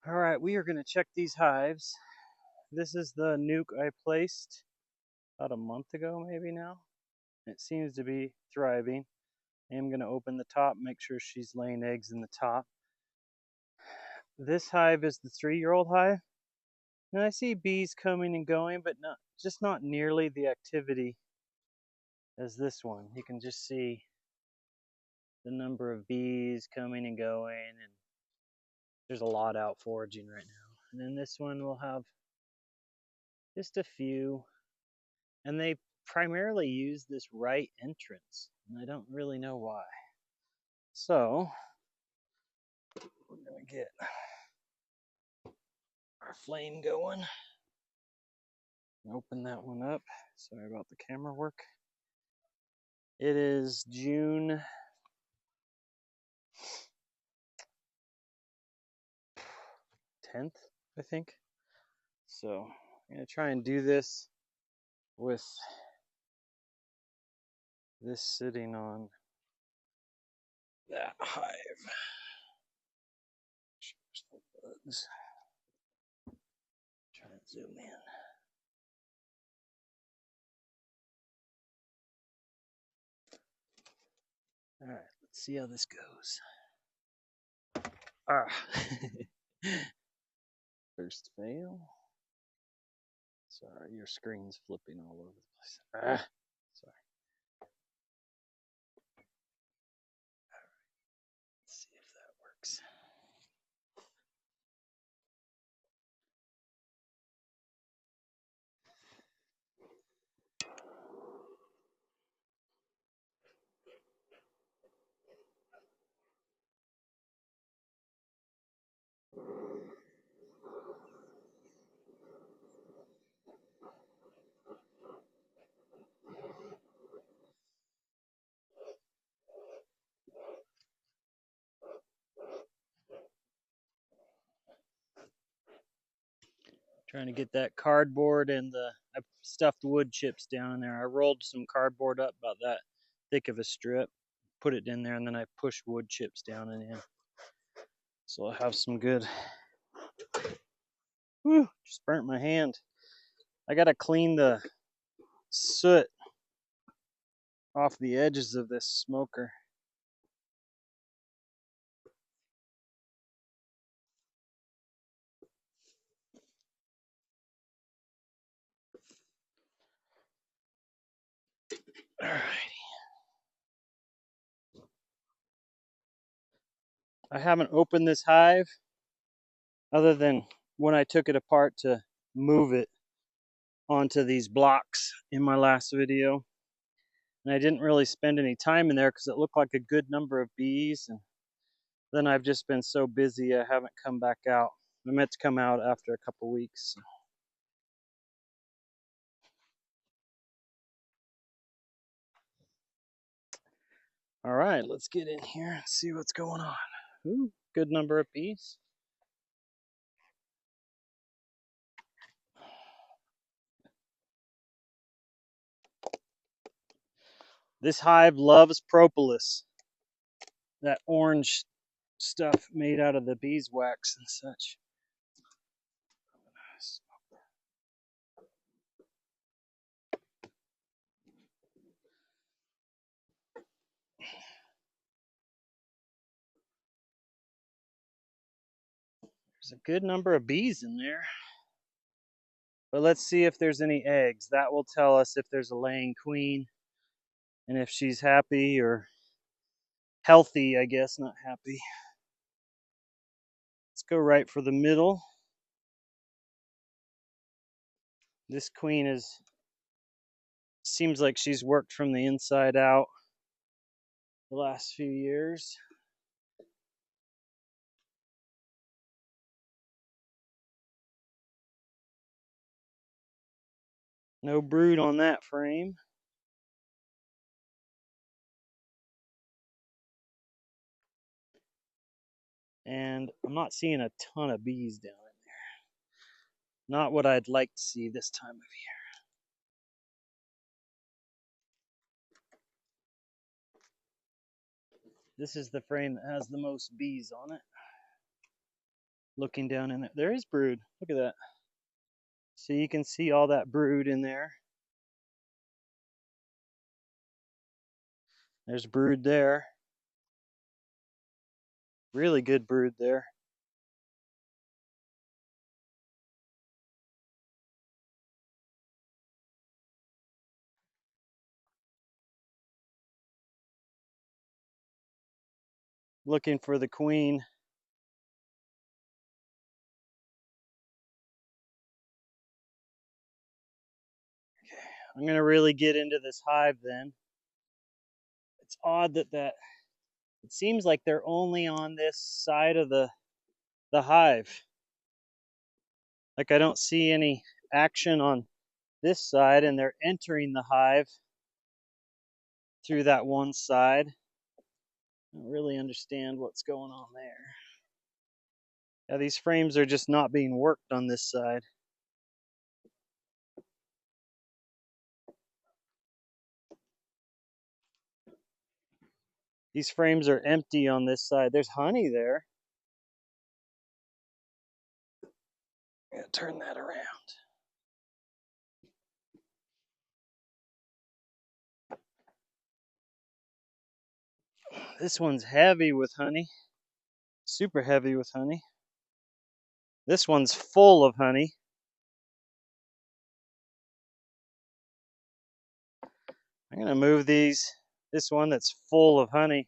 All right, we are going to check these hives. This is the nuke I placed about a month ago, maybe now. It seems to be thriving. I am going to open the top, make sure she's laying eggs in the top. This hive is the 3-year-old hive, and I see bees coming and going, but not nearly the activity as this one. You can just see the number of bees coming and going, and there's a lot out foraging right now. And then this one will have just a few, and they primarily use this right entrance, and I don't really know why. So we're gonna get our flame going. Open that one up. Sorry about the camera work. It is June 10th, I think. So I'm gonna try and do this with this sitting on that hive. Bugs. Try and zoom in. All right, let's see how this goes. First fail. Sorry, your screen's flipping all over the place. Sorry. Let's see if that works. Trying to get that cardboard and I stuffed wood chips down in there. I rolled some cardboard up about that thick of a strip, put it in there, and then I pushed wood chips down in it. So I'll have some good. Whew, just burnt my hand. I gotta clean the soot off the edges of this smoker. Alrighty. I haven't opened this hive other than when I took it apart to move it onto these blocks in my last video. And I didn't really spend any time in there because it looked like a good number of bees. And then I've just been so busy I haven't come back out. I meant to come out after a couple weeks. All right, let's get in here and see what's going on. Ooh, good number of bees. This hive loves propolis, that orange stuff made out of the beeswax and such. There's a good number of bees in there. But let's see if there's any eggs. That will tell us if there's a laying queen and if she's happy or healthy, I guess, not happy. Let's go right for the middle. This queen seems like she's worked from the inside out the last few years. No brood on that frame. And I'm not seeing a ton of bees down in there. Not what I'd like to see this time of year. This is the frame that has the most bees on it. Looking down in there, there is brood. Look at that. So you can see all that brood in there. There's brood there. Really good brood there. Looking for the queen. I'm going to really get into this hive then. It's odd that it seems like they're only on this side of the hive. Like I don't see any action on this side, and they're entering the hive through that one side. I don't really understand what's going on there. Yeah, these frames are just not being worked on this side. These frames are empty on this side. There's honey there. I'm gonna turn that around. This one's heavy with honey. Super heavy with honey. This one's full of honey. I'm gonna move this one that's full of honey.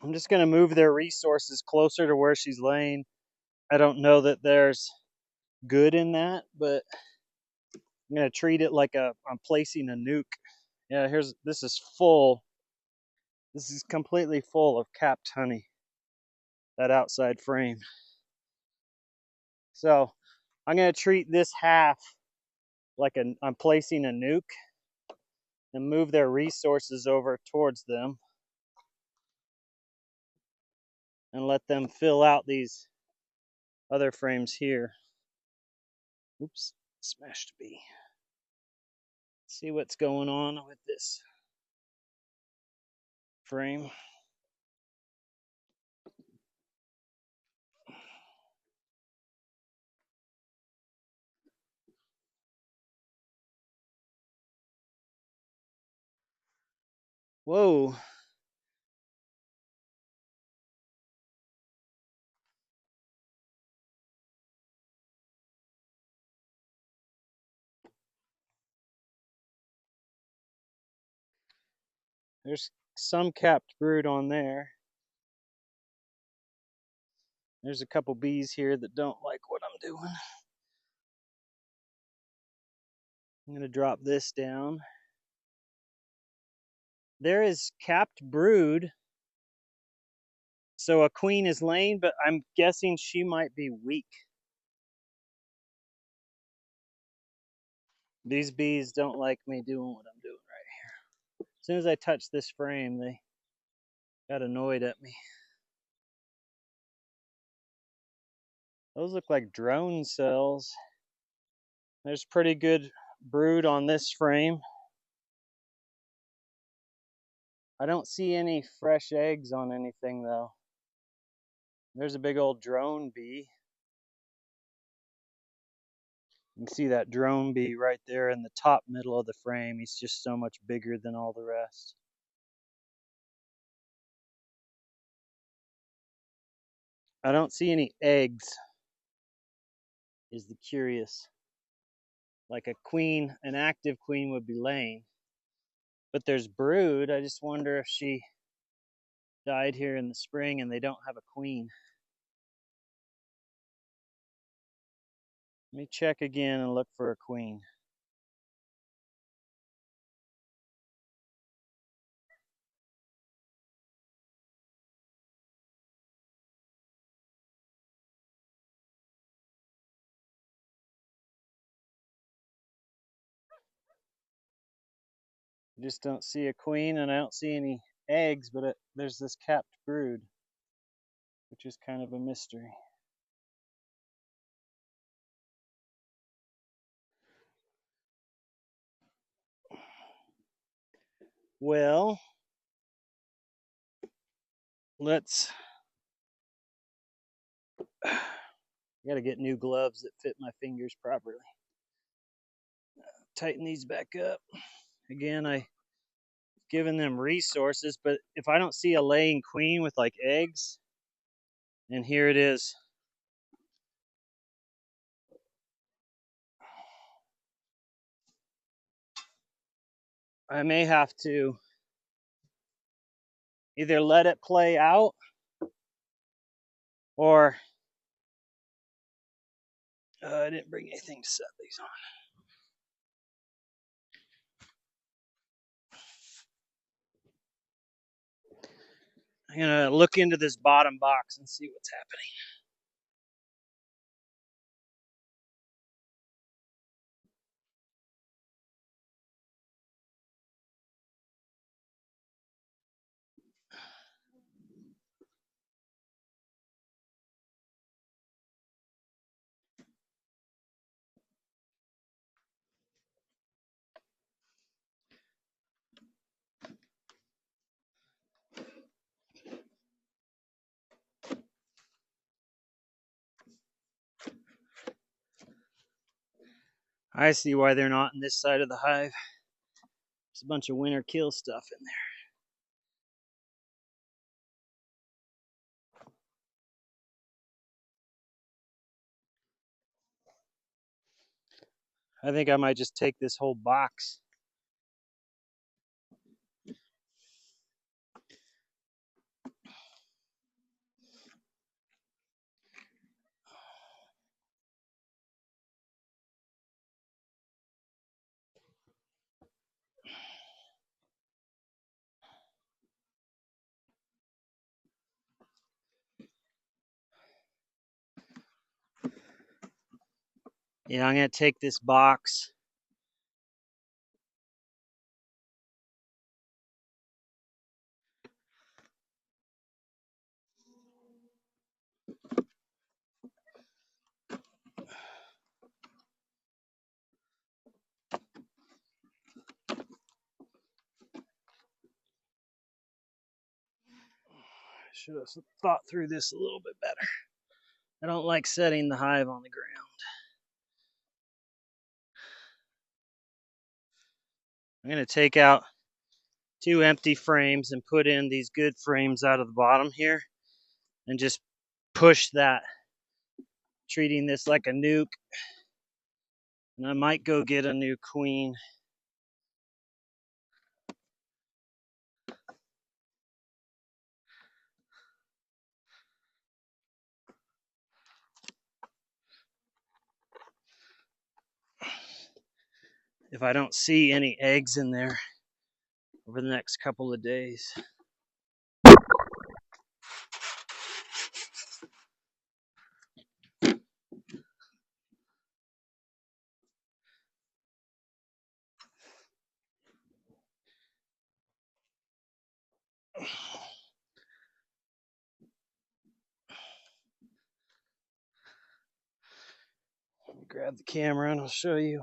I'm just gonna move their resources closer to where she's laying. I don't know that there's good in that, but I'm gonna treat it like I'm placing a nuke. Yeah, this is full. This is completely full of capped honey. That outside frame. So I'm gonna treat this half like I'm placing a nuke and move their resources over towards them and let them fill out these other frames here. Oops, smashed a bee. See what's going on with this frame. Whoa. There's some capped brood on there. There's a couple bees here that don't like what I'm doing. I'm going to drop this down. There is capped brood. So a queen is laying, but I'm guessing she might be weak. These bees don't like me doing what I'm doing right here. As soon as I touch this frame, they got annoyed at me. Those look like drone cells. There's pretty good brood on this frame. I don't see any fresh eggs on anything though. There's a big old drone bee. You can see that drone bee right there in the top middle of the frame. He's just so much bigger than all the rest. I don't see any eggs, is the curious. Like a queen, an active queen would be laying. But there's brood. I just wonder if she died here in the spring and they don't have a queen. Let me check again and look for a queen. I just don't see a queen and I don't see any eggs, but there's this capped brood, which is kind of a mystery. Well, let's. I gotta get new gloves that fit my fingers properly. Tighten these back up. Again, I given them resources, but if I don't see a laying queen with like eggs, and here it is. I may have to either let it play out or I didn't bring anything to set these on. I'm gonna look into this bottom box and see what's happening. I see why they're not in this side of the hive. There's a bunch of winter kill stuff in there. I think I might just take this whole box. Yeah, I'm gonna take this box. I should have thought through this a little bit better. I don't like setting the hive on the ground. I'm gonna take out 2 empty frames and put in these good frames out of the bottom here and just push that, treating this like a nuke. And I might go get a new queen. If I don't see any eggs in there over the next couple of days. Let me grab the camera and I'll show you.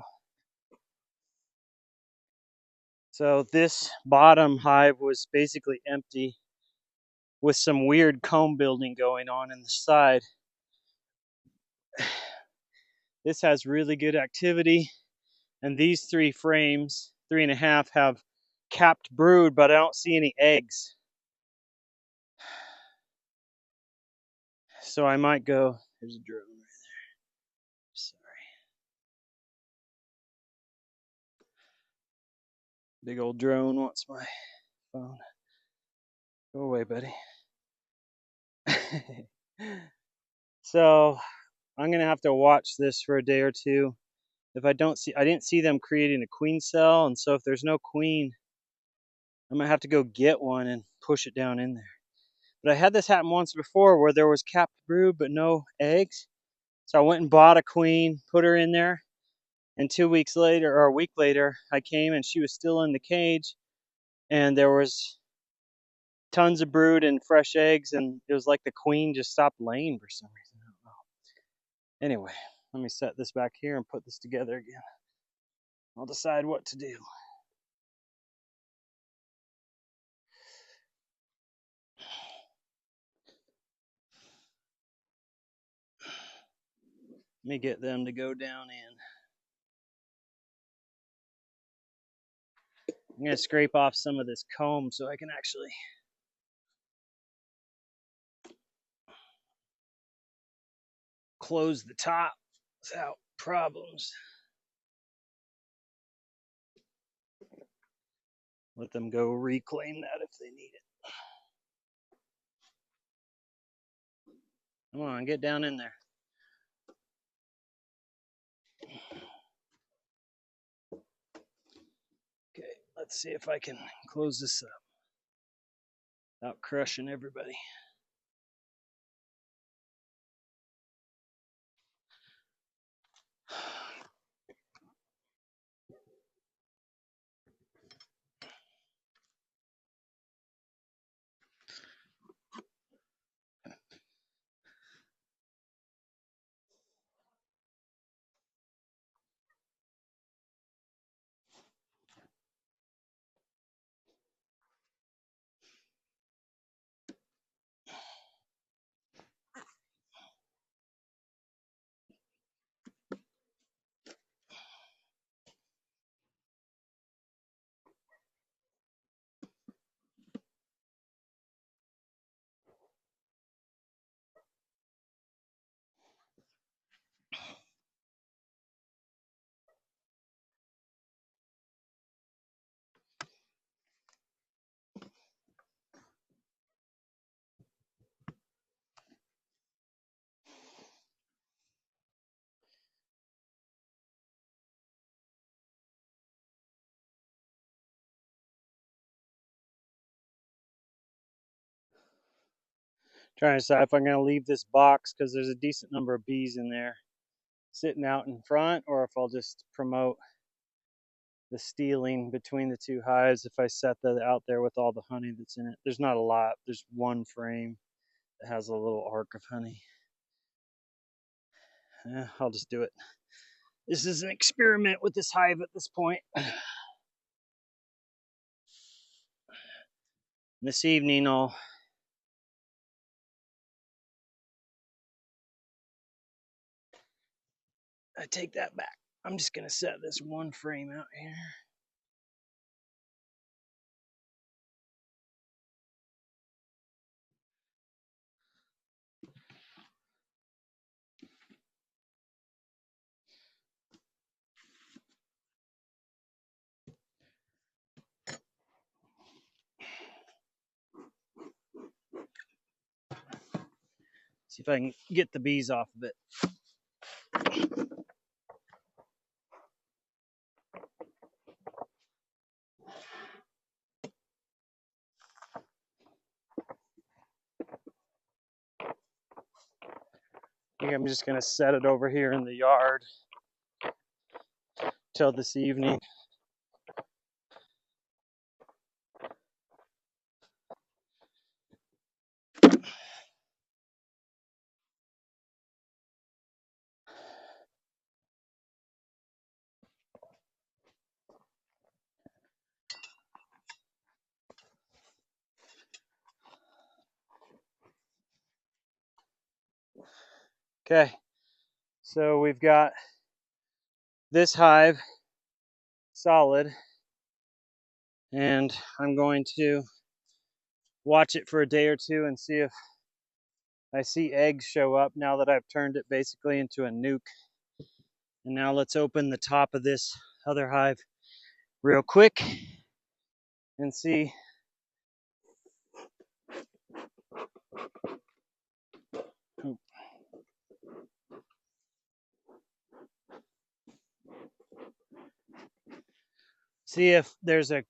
So this bottom hive was basically empty with some weird comb building going on the side. This has really good activity, and these 3 frames, 3.5, have capped brood, but I don't see any eggs. So I might go, there's a drone right there. Sorry. Big old drone wants my phone. Go away, buddy. So I'm gonna have to watch this for a day or two. If I didn't see them creating a queen cell, and so if there's no queen, I might have to go get one and push it down in there. But I had this happen once before where there was capped brood but no eggs. So I went and bought a queen, put her in there, and 2 weeks later, or a week later, I came and she was still in the cage, and there was tons of brood and fresh eggs, and it was like the queen just stopped laying for some reason. I don't know. Anyway, let me set this back here and put this together again. I'll decide what to do. Let me get them to go down in. I'm going to scrape off some of this comb so I can actually close the top without problems. Let them go reclaim that if they need it. Come on, get down in there. Okay, let's see if I can close this up without crushing everybody. Trying to decide if I'm going to leave this box because there's a decent number of bees in there sitting out in front, or if I'll just promote the stealing between the two hives if I set that out there with all the honey that's in it. There's not a lot. There's one frame that has a little arc of honey. Yeah, I'll just do it. This is an experiment with this hive at this point. This evening I take that back. I'm just going to set this one frame out here. See if I can get the bees off of it. I think I'm just going to set it over here in the yard till this evening. Okay, so we've got this hive solid, and I'm going to watch it for a day or two and see if I see eggs show up now that I've turned it basically into a nuke. And now let's open the top of this other hive real quick and see. See if there's a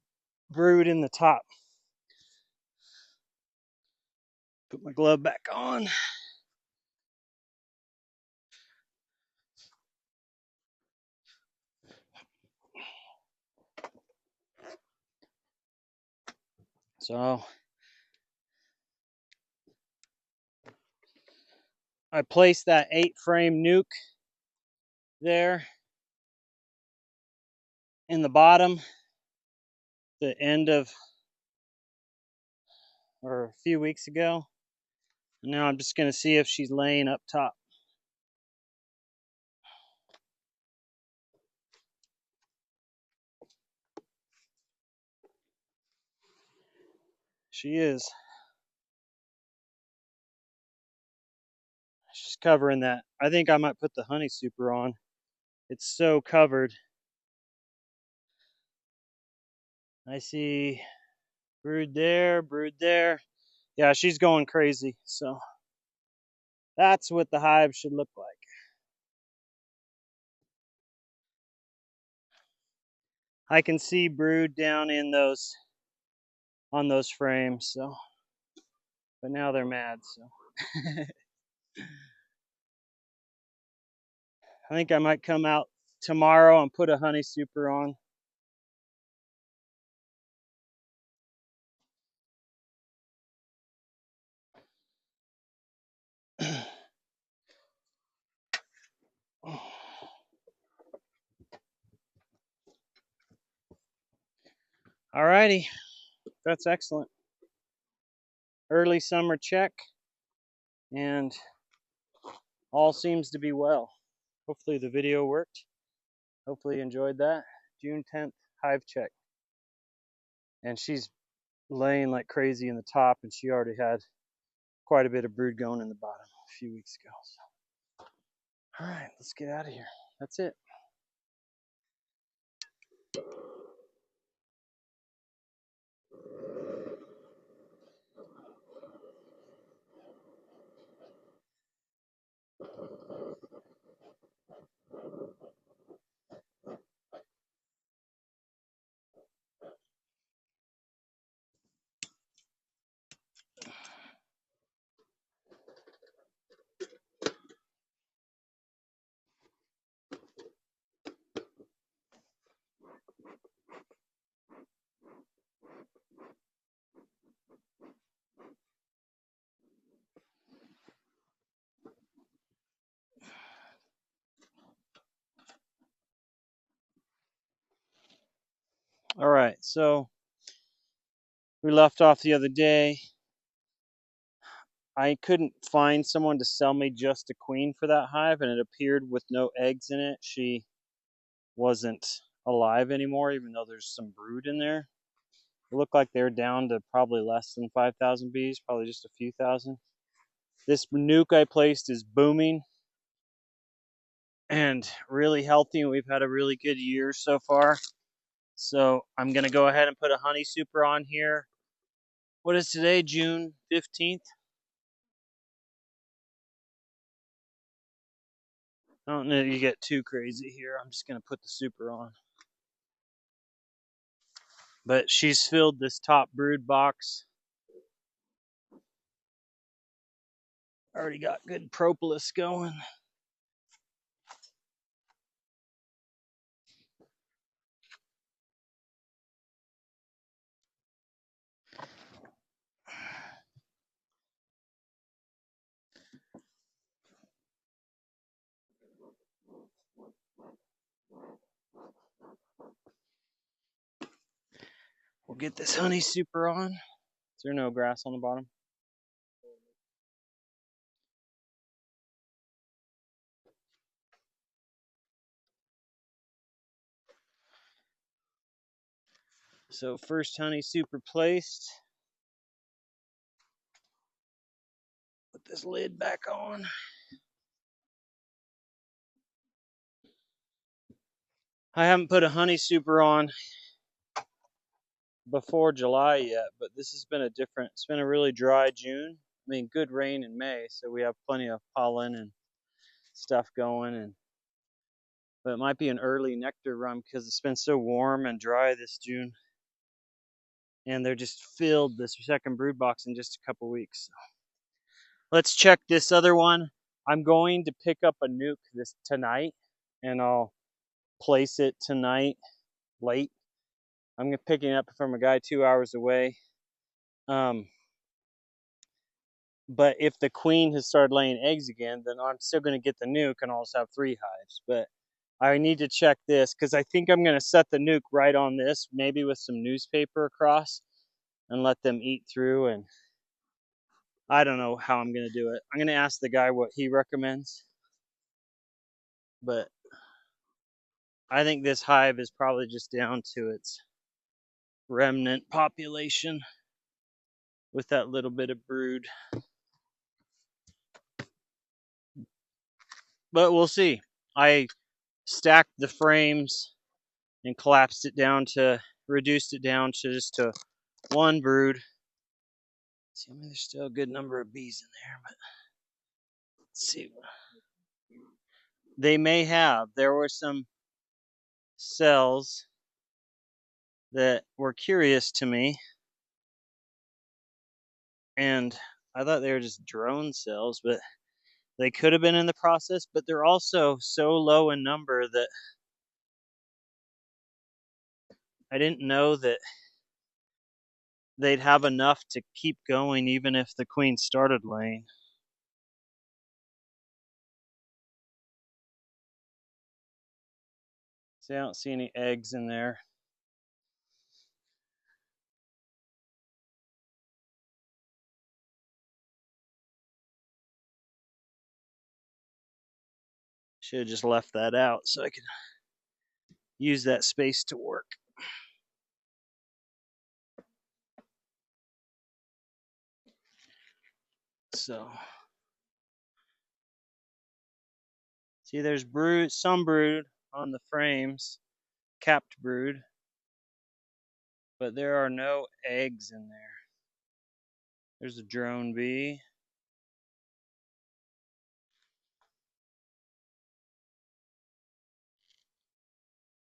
brood in the top. Put my glove back on. So I placed that 8-frame nuke there in the bottom, the end of, or a few weeks ago. And now I'm just going to see if she's laying up top. She is. She's covering that. I think I might put the honey super on. It's so covered. I see brood there, brood there. Yeah, she's going crazy. So that's what the hive should look like. I can see brood down in those, on those frames. So, but now they're mad. So I think I might come out tomorrow and put a honey super on. Alrighty, that's excellent. Early summer check, and all seems to be well. Hopefully the video worked. Hopefully you enjoyed that. June 10th hive check. And she's laying like crazy in the top, and she already had quite a bit of brood going in the bottom a few weeks ago. So. All right, let's get out of here. That's it. All right, so we left off the other day. I couldn't find someone to sell me just a queen for that hive, and it appeared with no eggs in it. She wasn't alive anymore, even though there's some brood in there. It looked like they're down to probably less than 5,000 bees, probably just a few thousand. This nuke I placed is booming and really healthy, and we've had a really good year so far. So I'm going to go ahead and put a honey super on here. What is today, June 15th? I don't know if you get too crazy here. I'm just going to put the super on. But she's filled this top brood box. Already got good propolis going. We'll get this honey super on. Is there no grass on the bottom? So first honey super placed. Put this lid back on. I haven't put a honey super on before July yet, but this has been it's been a really dry June. I mean, good rain in May, so we have plenty of pollen and stuff going, but it might be an early nectar run because it's been so warm and dry this June. And they're just filled this second brood box in just a couple weeks. Let's check this other one. I'm going to pick up a nuke tonight, and I'll place it tonight late. I'm picking it up from a guy 2 hours away. But if the queen has started laying eggs again, then I'm still going to get the nuke and I'll just have 3 hives. But I need to check this because I think I'm going to set the nuke right on this, maybe with some newspaper across, and let them eat through. And I don't know how I'm going to do it. I'm going to ask the guy what he recommends. But I think this hive is probably just down to its remnant population. with that little bit of brood. But we'll see. I stacked the frames and reduced it down to just to one brood. See, I mean, there's still a good number of bees in there, but let's see. They may have. There were some cells that were curious to me, and I thought they were just drone cells, but they could have been in the process, but they're also so low in number that I didn't know that they'd have enough to keep going even if the queen started laying. See, I don't see any eggs in there. Should have just left that out so I could use that space to work. So, see, there's some brood on the frames, capped brood, but there are no eggs in there. There's a drone bee.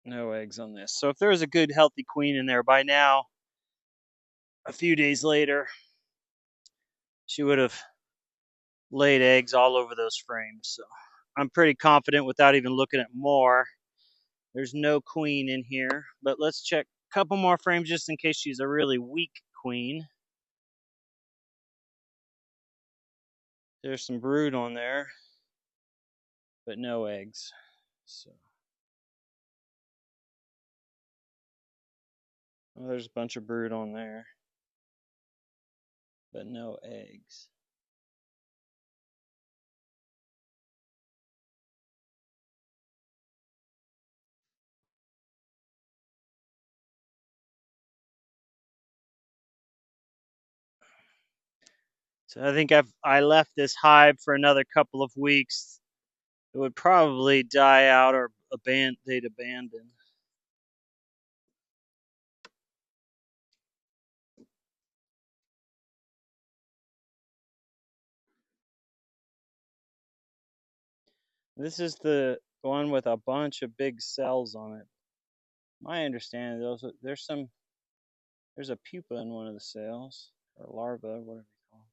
No eggs on this. So if there was a good healthy queen in there by now, a few days later, she would have laid eggs all over those frames. So I'm pretty confident without even looking at more. There's no queen in here, but let's check a couple more frames just in case she's a really weak queen. There's some brood on there, but no eggs. So, well, there's a bunch of brood on there, but no eggs. So I think I left this hive for another couple of weeks. It would probably die out or they'd abandon. This is the one with a bunch of big cells on it. My understanding, there's a pupa in one of the cells, or larva, whatever you call it.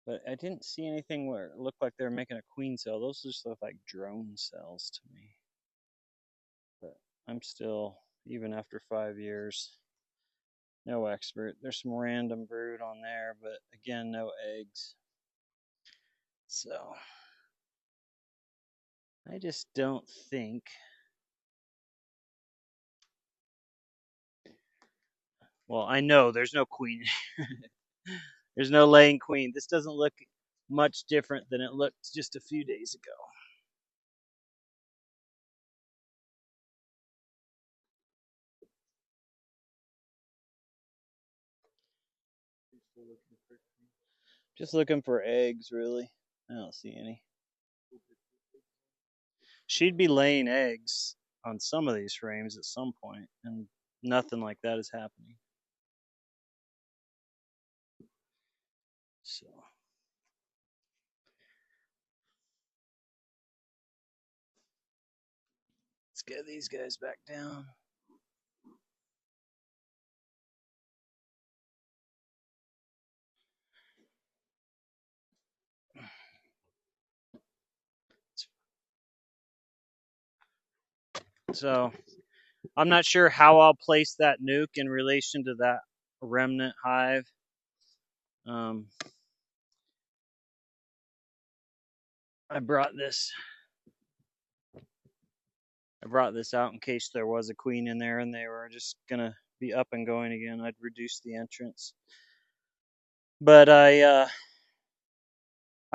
But I didn't see anything where it looked like they were making a queen cell. Those just look like drone cells to me. But I'm still, even after 5 years, no expert. There's some random brood on there, but again, no eggs. So I just don't think. Well, I know there's no queen. There's no laying queen. This doesn't look much different than it looked just a few days ago. Just looking for eggs, really. I don't see any. She'd be laying eggs on some of these frames at some point, and nothing like that is happening. So let's get these guys back down. So I'm not sure how I'll place that nuke in relation to that remnant hive. Um, I brought this out in case there was a queen in there and they were just gonna be up and going again. I'd reduce the entrance, but I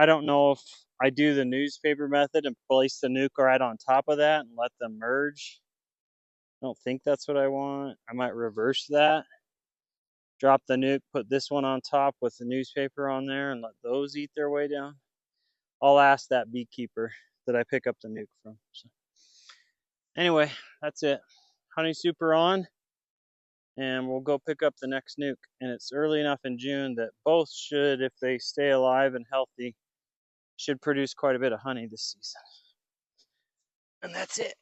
don't know if I do the newspaper method and place the nuke right on top of that and let them merge. I don't think that's what I want. I might reverse that. drop the nuke, put this one on top with the newspaper on there, and let those eat their way down. I'll ask that beekeeper that I pick up the nuke from. So anyway, that's it. Honey super on, and we'll go pick up the next nuke. And it's early enough in June that both should, if they stay alive and healthy, should produce quite a bit of honey this season. And that's it.